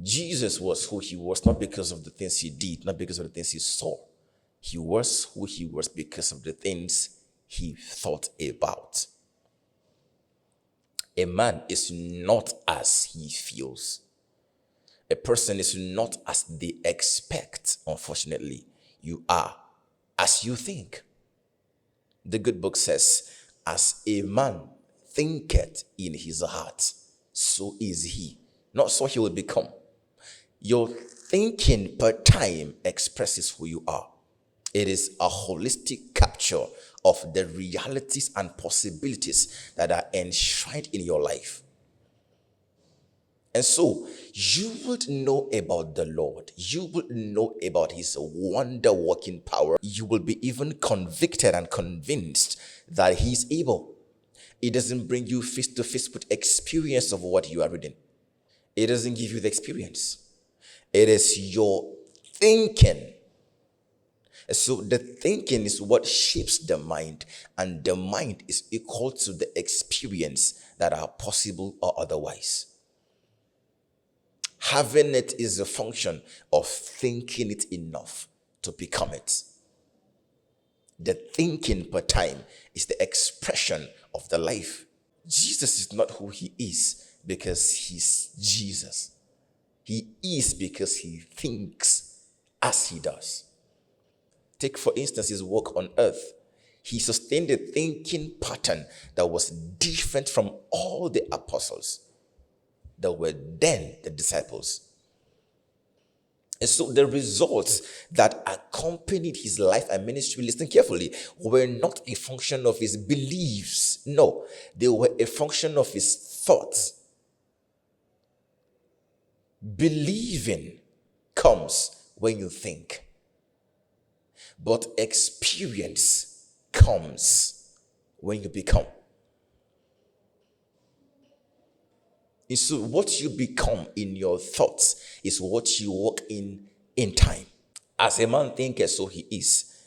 Jesus was who he was, not because of the things he did, not because of the things he saw. He was who he was because of the things he thought about. A man is not as he feels. A person is not as they expect, unfortunately. You are as you think. The good book says, as a man thinketh in his heart, so is he. Not so he will become. Your thinking per time expresses who you are. It is a holistic capture of the realities and possibilities that are enshrined in your life. And so you would know about the Lord. You would know about his wonder-working power. You will be even convicted and convinced that he is able. It doesn't bring you face to face with experience of what you are reading. It doesn't give you the experience. It is your thinking. So the thinking is what shapes the mind, and the mind is equal to the experience that are possible or otherwise. Having it is a function of thinking it enough to become it. The thinking per time is the expression of the life. Jesus is not who he is because he's Jesus. He is because he thinks as he does. Take, for instance, his work on earth. He sustained a thinking pattern that was different from all the apostles that were then the disciples. And so the results that accompanied his life and ministry, listen carefully, were not a function of his beliefs. No, they were a function of his thoughts. Believing comes when you think. But experience comes when you become. And so what you become in your thoughts is what you walk in time. As a man thinketh, so he is.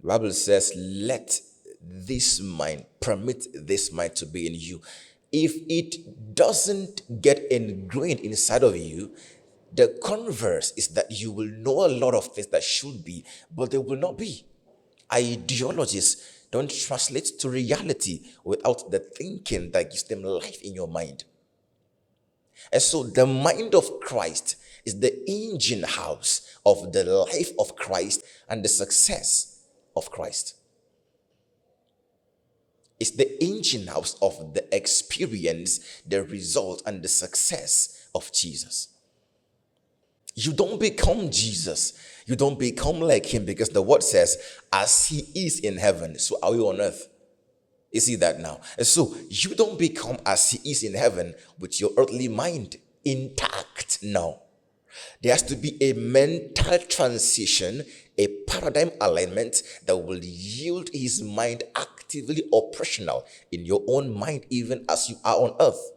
The Bible says, let this mind, permit this mind to be in you. If it doesn't get ingrained inside of you, the converse is that you will know a lot of things that should be, but they will not be. Ideologies don't translate to reality without the thinking that gives them life in your mind. And so the mind of Christ is the engine house of the life of Christ and the success of Christ. It's the engine house of the experience, the result, and the success of Jesus. You don't become Jesus. You don't become like him because the word says, as he is in heaven, so are you on earth. You see that now? And so you don't become as he is in heaven with your earthly mind intact now. There has to be a mental transition, a paradigm alignment that will yield his mind actively operational in your own mind, even as you are on earth.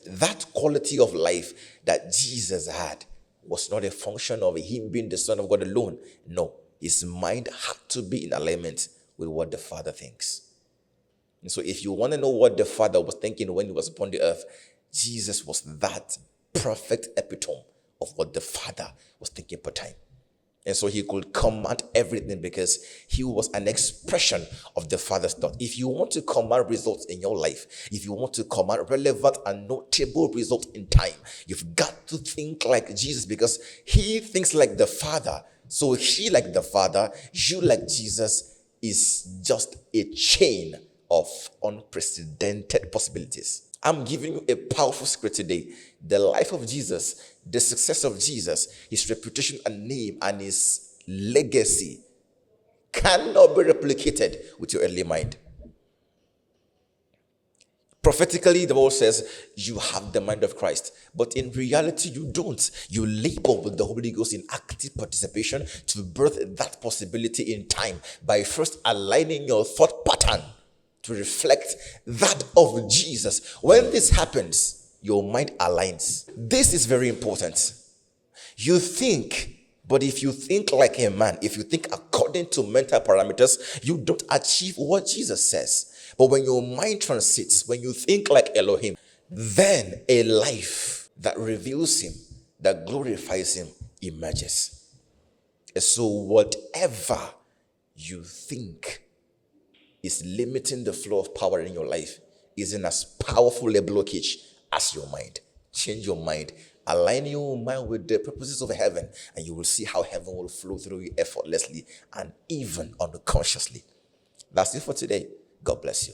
That quality of life that Jesus had was not a function of him being the Son of God alone. No, his mind had to be in alignment with what the Father thinks. And so if you want to know what the Father was thinking when he was upon the earth, Jesus was that perfect epitome of what the Father was thinking per time. And so he could command everything because he was an expression of the Father's thought. If you want to command results in your life, if you want to command relevant and notable results in time, you've got to think like Jesus because he thinks like the Father. So he like the Father, you like Jesus is just a chain of unprecedented possibilities. I'm giving you a powerful script today. The life of Jesus, the success of Jesus, his reputation and name and his legacy cannot be replicated with your earthly mind. Prophetically, the Bible says you have the mind of Christ, but in reality, you don't. You labor with the Holy Ghost in active participation to birth that possibility in time by first aligning your thought pattern to reflect that of Jesus. When this happens, your mind aligns. This is very important. You think, but if you think like a man, if you think according to mental parameters, you don't achieve what Jesus says. But when your mind transits, when you think like Elohim, then a life that reveals him that glorifies him emerges. And so whatever you think is limiting the flow of power in your life isn't as powerful a blockage as your mind. Change your mind. Align your mind with the purposes of heaven, and you will see how heaven will flow through you effortlessly and even unconsciously. That's it for today. God bless you.